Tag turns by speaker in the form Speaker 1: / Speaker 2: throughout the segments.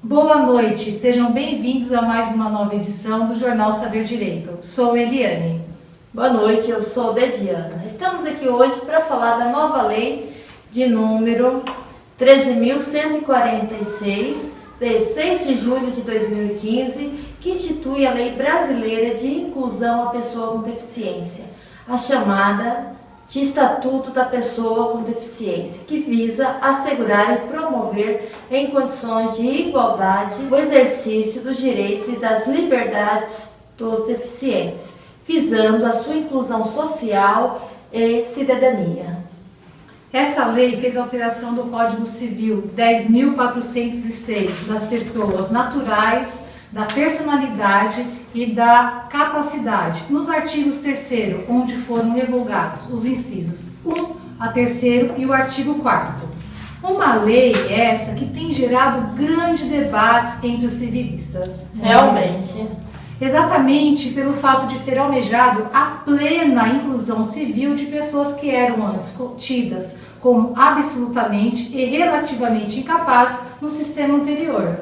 Speaker 1: Boa noite, sejam bem-vindos a mais uma nova edição do Jornal Saber Direito. Sou Eliane.
Speaker 2: Boa noite, eu sou Dediana. Estamos aqui hoje para falar da nova lei de número 13.146, de 6 de julho de 2015, que institui a Lei Brasileira de Inclusão à Pessoa com Deficiência, a chamada de Estatuto da Pessoa com Deficiência, que visa assegurar e promover em condições de igualdade o exercício dos direitos e das liberdades dos deficientes, visando a sua inclusão social e cidadania.
Speaker 1: Essa lei fez alteração do Código Civil 10.406 das pessoas naturais, da personalidade e da capacidade, nos artigos 3º, onde foram revogados os incisos 1 a 3º e o artigo 4º. Uma lei essa que tem gerado grandes debates entre os civilistas.
Speaker 2: Realmente.
Speaker 1: Exatamente pelo fato de ter almejado a plena inclusão civil de pessoas que eram antes tidas como absolutamente e relativamente incapazes no sistema anterior.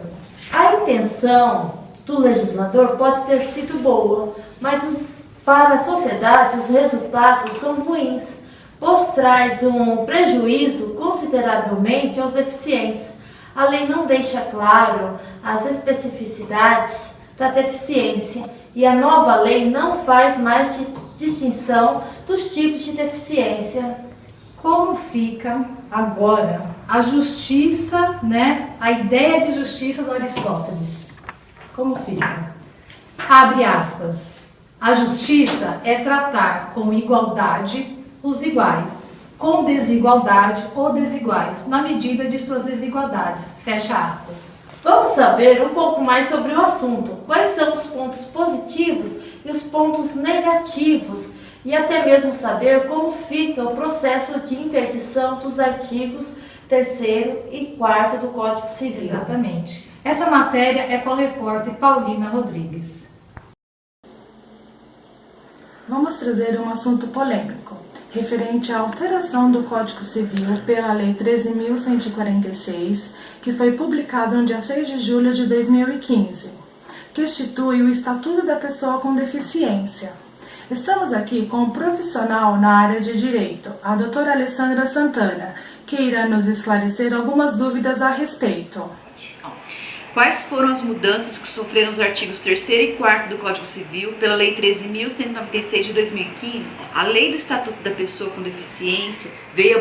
Speaker 2: A intenção do legislador pode ter sido boa, mas para a sociedade os resultados são ruins, pois traz um prejuízo consideravelmente aos deficientes. A lei não deixa claro as especificidades da deficiência e a nova lei não faz mais distinção dos tipos de deficiência.
Speaker 1: Como fica agora a justiça, a ideia de justiça do Aristóteles? Como fica? Abre aspas. A justiça é tratar com igualdade os iguais, com desigualdade ou desiguais, na medida de suas desigualdades. Fecha aspas.
Speaker 2: Vamos saber um pouco mais sobre o assunto. Quais são os pontos positivos e os pontos negativos? E até mesmo saber como fica o processo de interdição dos artigos 3º e 4º do Código Civil.
Speaker 1: Exatamente. Essa matéria é com a repórter Paulina Rodrigues.
Speaker 3: Vamos trazer um assunto polêmico, referente à alteração do Código Civil pela Lei 13.146, que foi publicada no dia 6 de julho de 2015, que institui o Estatuto da Pessoa com Deficiência. Estamos aqui com um profissional na área de Direito, a doutora Alessandra Santana, que irá nos esclarecer algumas dúvidas a respeito.
Speaker 4: Quais foram as mudanças que sofreram os artigos 3º e 4º do Código Civil pela Lei 13.196 de 2015? A Lei do Estatuto da Pessoa com Deficiência veio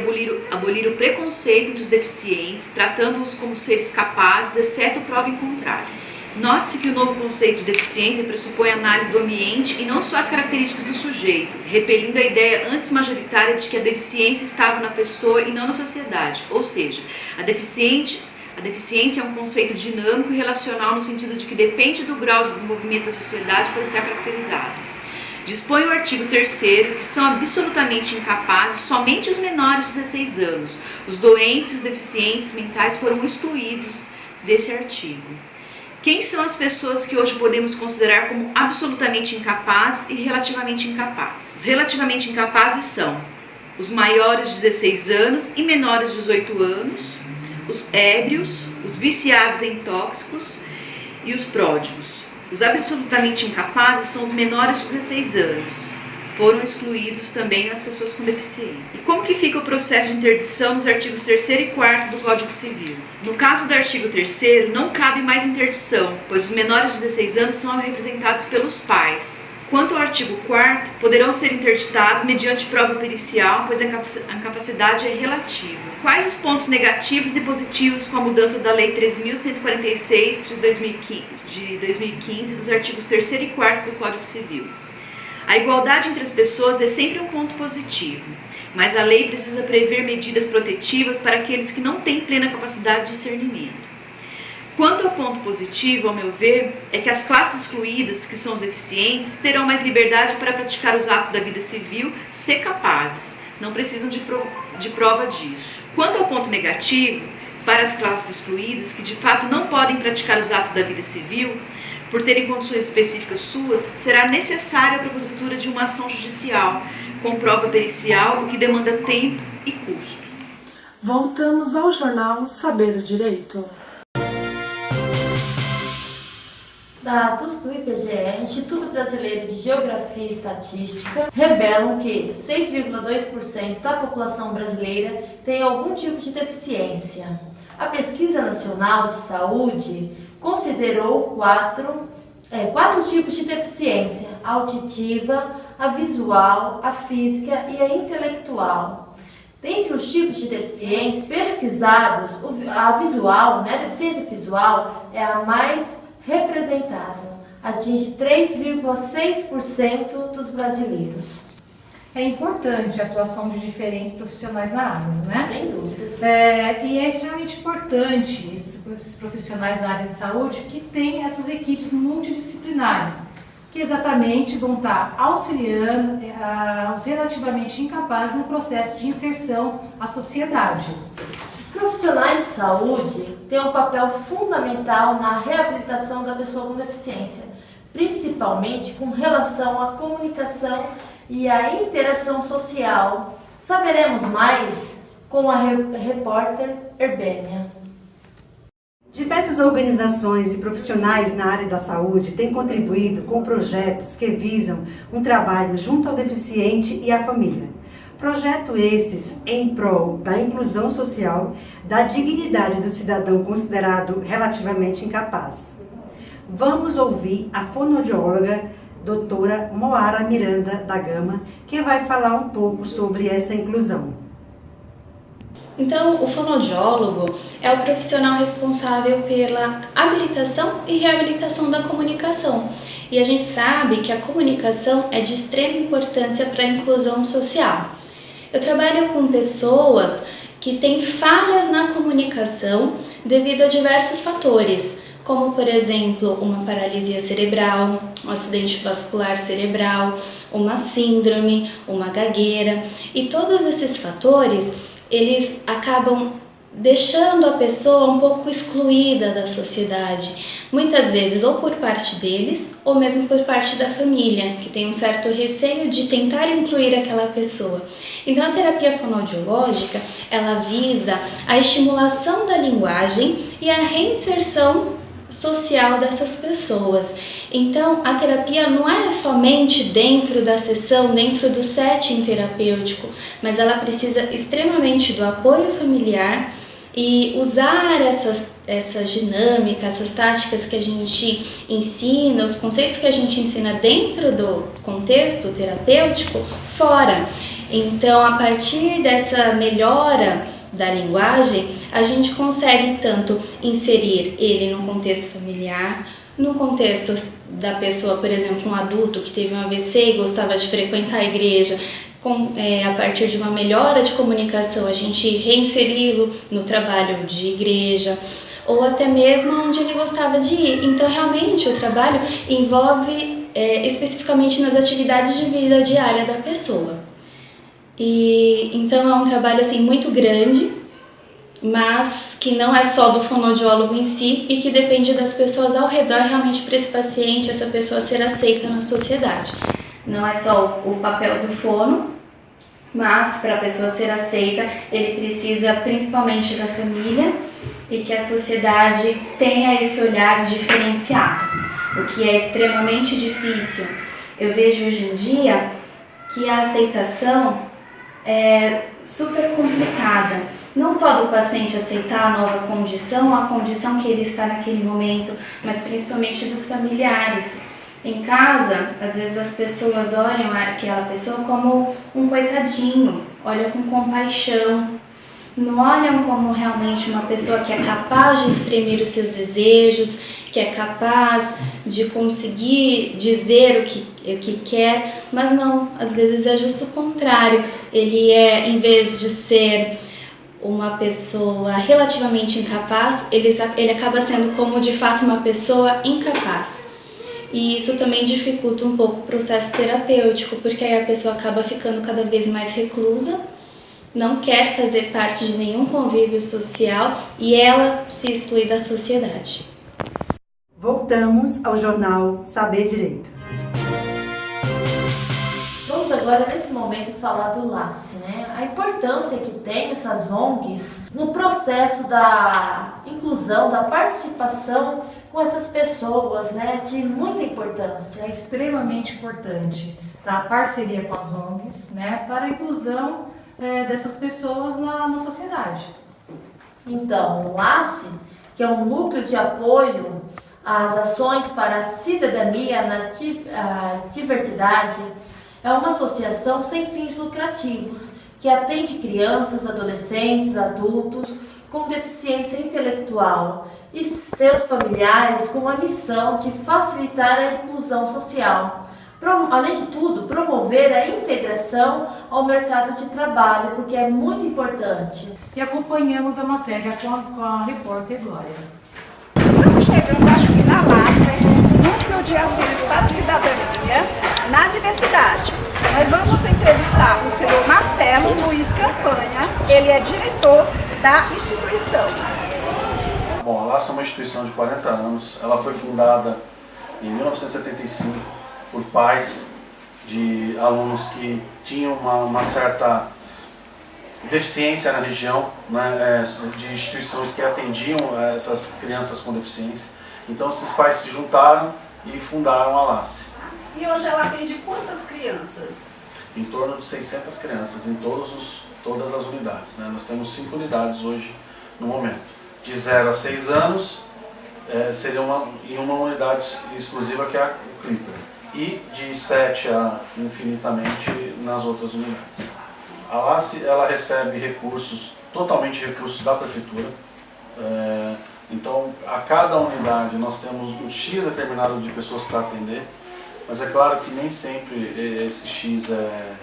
Speaker 4: abolir o preconceito entre os deficientes, tratando-os como seres capazes, exceto prova em contrário. Note-se que o novo conceito de deficiência pressupõe a análise do ambiente e não só as características do sujeito, repelindo a ideia antes majoritária de que a deficiência estava na pessoa e não na sociedade. Ou seja, a deficiência é um conceito dinâmico e relacional no sentido de que depende do grau de desenvolvimento da sociedade para estar caracterizado. Dispõe o artigo 3º que são absolutamente incapazes somente os menores de 16 anos. Os doentes e os deficientes mentais foram excluídos desse artigo. Quem são as pessoas que hoje podemos considerar como absolutamente incapazes e relativamente incapazes? Os relativamente incapazes são os maiores de 16 anos e menores de 18 anos, os ébrios, os viciados em tóxicos e os pródigos. Os absolutamente incapazes são os menores de 16 anos. Foram excluídos também as pessoas com deficiência. E como que fica o processo de interdição nos artigos 3º e 4º do Código Civil? No caso do artigo 3º, não cabe mais interdição, pois os menores de 16 anos são representados pelos pais. Quanto ao artigo 4º, poderão ser interditados mediante prova pericial, pois a incapacidade é relativa. Quais os pontos negativos e positivos com a mudança da Lei 13.146 de 2015 dos artigos 3º e 4º do Código Civil? A igualdade entre as pessoas é sempre um ponto positivo, mas a lei precisa prever medidas protetivas para aqueles que não têm plena capacidade de discernimento. Quanto ao ponto positivo, ao meu ver, é que as classes excluídas, que são os deficientes, terão mais liberdade para praticar os atos da vida civil, ser capazes, não precisam de prova disso. Quanto ao ponto negativo, para as classes excluídas, que de fato não podem praticar os atos da vida civil, por terem condições específicas suas, será necessária a propositura de uma ação judicial, com prova pericial, o que demanda tempo e custo.
Speaker 3: Voltamos ao jornal Saber o Direito.
Speaker 2: Dados do IBGE, Instituto Brasileiro de Geografia e Estatística, revelam que 6,2% da população brasileira tem algum tipo de deficiência. A Pesquisa Nacional de Saúde considerou quatro tipos de deficiência: a auditiva, a visual, a física e a intelectual. Dentre os tipos de deficiência pesquisados, a visual, a deficiência visual é a mais representada, atinge 3,6% dos brasileiros.
Speaker 1: É importante a atuação de diferentes profissionais na área, não é?
Speaker 2: Sem dúvidas.
Speaker 1: E é extremamente importante esses profissionais na área de saúde que têm essas equipes multidisciplinares, que exatamente vão estar auxiliando os relativamente incapazes no processo de inserção à sociedade.
Speaker 2: Os profissionais de saúde têm um papel fundamental na reabilitação da pessoa com deficiência, principalmente com relação à comunicação e à interação social. Saberemos mais com a repórter Herbênia.
Speaker 5: Diversas organizações e profissionais na área da saúde têm contribuído com projetos que visam um trabalho junto ao deficiente e à família. Projetos esses em prol da inclusão social, da dignidade do cidadão considerado relativamente incapaz. Vamos ouvir a fonoaudióloga doutora Moara Miranda da Gama, que vai falar um pouco sobre essa inclusão.
Speaker 6: Então, o fonoaudiólogo é o profissional responsável pela habilitação e reabilitação da comunicação. E a gente sabe que a comunicação é de extrema importância para a inclusão social. Eu trabalho com pessoas que têm falhas na comunicação devido a diversos fatores, como, por exemplo, uma paralisia cerebral, um acidente vascular cerebral, uma síndrome, uma gagueira. E todos esses fatores, eles acabam deixando a pessoa um pouco excluída da sociedade, muitas vezes ou por parte deles ou mesmo por parte da família, que tem um certo receio de tentar incluir aquela pessoa. Então a terapia fonoaudiológica, ela visa a estimulação da linguagem e a reinserção social dessas pessoas. Então a terapia não é somente dentro da sessão, dentro do setting terapêutico, mas ela precisa extremamente do apoio familiar e usar essas dinâmicas, essas táticas que a gente ensina, os conceitos que a gente ensina dentro do contexto terapêutico, fora. Então, a partir dessa melhora da linguagem, a gente consegue tanto inserir ele no contexto familiar, no contexto da pessoa, por exemplo, um adulto que teve um AVC e gostava de frequentar a igreja, a partir de uma melhora de comunicação, a gente reinseri-lo no trabalho de igreja, ou até mesmo onde ele gostava de ir. Então, realmente, o trabalho envolve especificamente nas atividades de vida diária da pessoa. E então é um trabalho assim muito grande, mas que não é só do fonoaudiólogo em si e que depende das pessoas ao redor realmente para esse paciente, essa pessoa ser aceita na sociedade. Não é só o papel do fono, mas para a pessoa ser aceita, ele precisa principalmente da família e que a sociedade tenha esse olhar diferenciado, o que é extremamente difícil. Eu vejo hoje em dia que a aceitação é super complicada, não só do paciente aceitar a nova condição, a condição que ele está naquele momento, mas principalmente dos familiares. Em casa, às vezes as pessoas olham aquela pessoa como um coitadinho, olham com compaixão, não olham como realmente uma pessoa que é capaz de exprimir os seus desejos, que é capaz de conseguir dizer o que quer, mas não, às vezes é justo o contrário. Ele em vez de ser uma pessoa relativamente incapaz, ele acaba sendo como de fato uma pessoa incapaz. E isso também dificulta um pouco o processo terapêutico, porque aí a pessoa acaba ficando cada vez mais reclusa, não quer fazer parte de nenhum convívio social e ela se exclui da sociedade.
Speaker 5: Voltamos ao jornal Saber Direito.
Speaker 2: Vamos agora agora, nesse momento, falar do LACE, né? A importância que tem essas ONGs no processo da inclusão, da participação com essas pessoas, né? De muita importância.
Speaker 1: É extremamente importante, tá? A parceria com as ONGs, né? Para a inclusão dessas pessoas na sociedade.
Speaker 2: Então, o LACE, que é um núcleo de apoio às ações para a cidadania na diversidade, é uma associação sem fins lucrativos que atende crianças, adolescentes, adultos com deficiência intelectual e seus familiares com a missão de facilitar a inclusão social. Além de tudo, promover a integração ao mercado de trabalho, porque é muito importante.
Speaker 1: E acompanhamos a matéria com a repórter Glória.
Speaker 7: Estamos chegando aqui na LACE, Núcleo de Ações para a Cidadania, na Diversidade. Nós vamos entrevistar o senhor Marcelo Luiz Campanha, ele é diretor da instituição.
Speaker 8: Bom, a LACE é uma instituição de 40 anos, ela foi fundada em 1975 por pais de alunos que tinham uma certa deficiência na região, né, de instituições que atendiam essas crianças com deficiência. Então esses pais se juntaram e fundaram a LACE.
Speaker 7: E hoje ela atende quantas crianças?
Speaker 8: Em torno de 600 crianças em todas as unidades, né? Nós temos 5 unidades hoje no momento. De 0 a 6 anos seria uma unidade exclusiva que é a Clipper. E de 7 a infinitamente nas outras unidades. A LACE ela recebe totalmente recursos da prefeitura. Então, a cada unidade nós temos um X determinado de pessoas para atender, mas é claro que nem sempre esse X é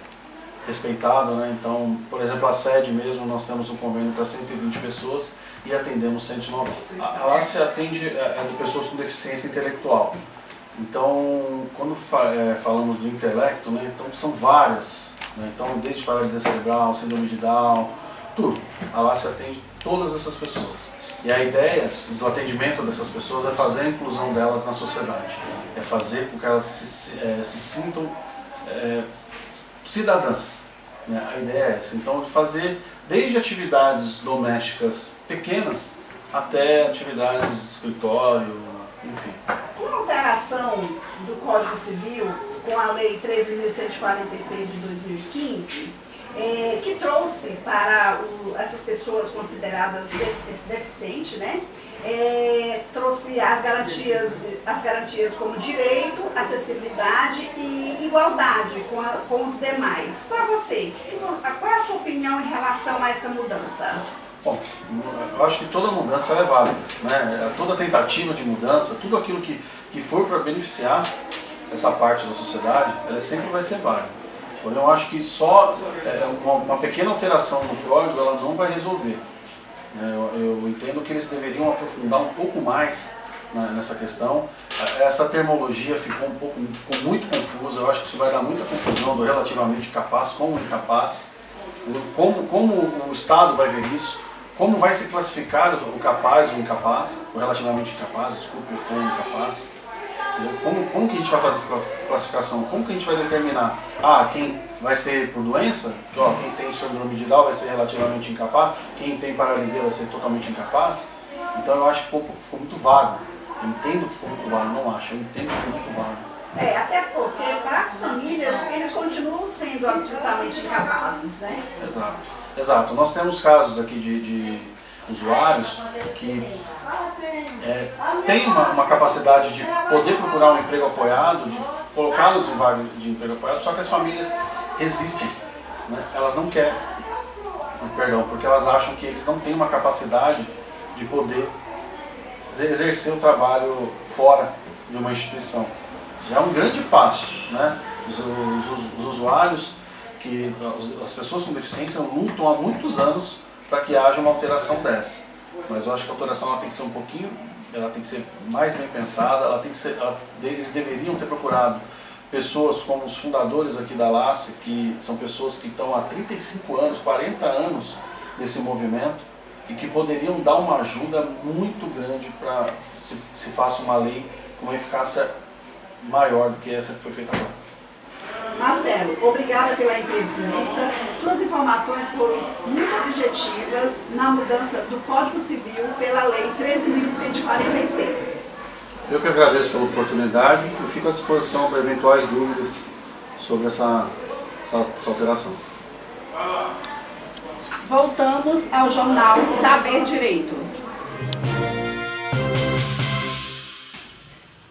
Speaker 8: respeitado, né? Então, por exemplo, a sede mesmo, nós temos um convênio para 120 pessoas e atendemos 190. A LACE atende de pessoas com deficiência intelectual. Então, quando falamos do intelecto, né, então são várias, né? Então, desde paralisia cerebral, síndrome de Down, tudo. A LACE atende todas essas pessoas. E a ideia do atendimento dessas pessoas é fazer a inclusão delas na sociedade, é fazer com que elas se sintam cidadãs. Né? A ideia é essa, então, de fazer desde atividades domésticas pequenas até atividades de escritório, enfim.
Speaker 7: Com a alteração do Código Civil, com a Lei 13.146 de 2015, que trouxe para essas pessoas consideradas deficientes, né? Trouxe as garantias como direito, acessibilidade e igualdade com os demais. Para você, qual é a sua opinião em relação a essa mudança?
Speaker 8: Bom, eu acho que toda mudança é válida, né? Toda tentativa de mudança, tudo aquilo que for para beneficiar essa parte da sociedade, ela sempre vai ser válida. Porém, eu acho que só uma pequena alteração no código ela não vai resolver. Eu entendo que eles deveriam aprofundar um pouco mais nessa questão. Essa terminologia ficou muito confusa, eu acho que isso vai dar muita confusão do relativamente capaz com o incapaz. Como o Estado vai ver isso? Como vai se classificar o capaz, o incapaz, o relativamente incapaz, desculpe, o incapaz? Como que a gente vai fazer essa classificação? Como que a gente vai determinar? Quem vai ser por doença? Quem tem síndrome de Down vai ser relativamente incapaz? Quem tem paralisia vai ser totalmente incapaz? Então eu acho que ficou muito vago. Eu entendo que ficou muito vago, não acho, eu entendo que ficou muito vago.
Speaker 7: Até porque para as famílias eles continuam sendo absolutamente incapazes, né?
Speaker 8: Exato. Nós temos casos aqui de usuários que têm uma capacidade de poder procurar um emprego apoiado, de colocá-los em vaga de emprego apoiado, só que as famílias resistem, né? Elas não querem, porque elas acham que eles não têm uma capacidade de poder exercer o trabalho fora de uma instituição. Já é um grande passo, né? Os usuários, as pessoas com deficiência lutam há muitos anos para que haja uma alteração dessa. Mas eu acho que a alteração ela tem que ser ela tem que ser mais bem pensada, eles deveriam ter procurado pessoas como os fundadores aqui da LACE, que são pessoas que estão há 35 anos, 40 anos nesse movimento e que poderiam dar uma ajuda muito grande para se faça uma lei com uma eficácia maior do que essa que foi feita agora.
Speaker 7: Marcelo, obrigada pela entrevista. Suas informações foram muito objetivas na mudança do Código Civil pela Lei 13.146.
Speaker 8: Eu que agradeço pela oportunidade e fico à disposição para eventuais dúvidas sobre essa alteração.
Speaker 7: Voltamos ao jornal Saber Direito.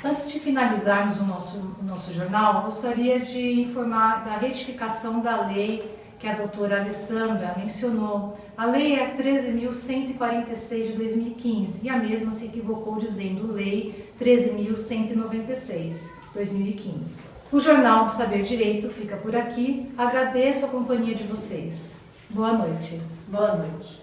Speaker 1: Antes de finalizarmos o nosso jornal, gostaria de informar da retificação da lei que a doutora Alessandra mencionou. A lei é 13.146 de 2015 e a mesma se equivocou dizendo lei 13.196 de 2015. O jornal Saber Direito fica por aqui. Agradeço a companhia de vocês. Boa noite.
Speaker 2: Boa noite.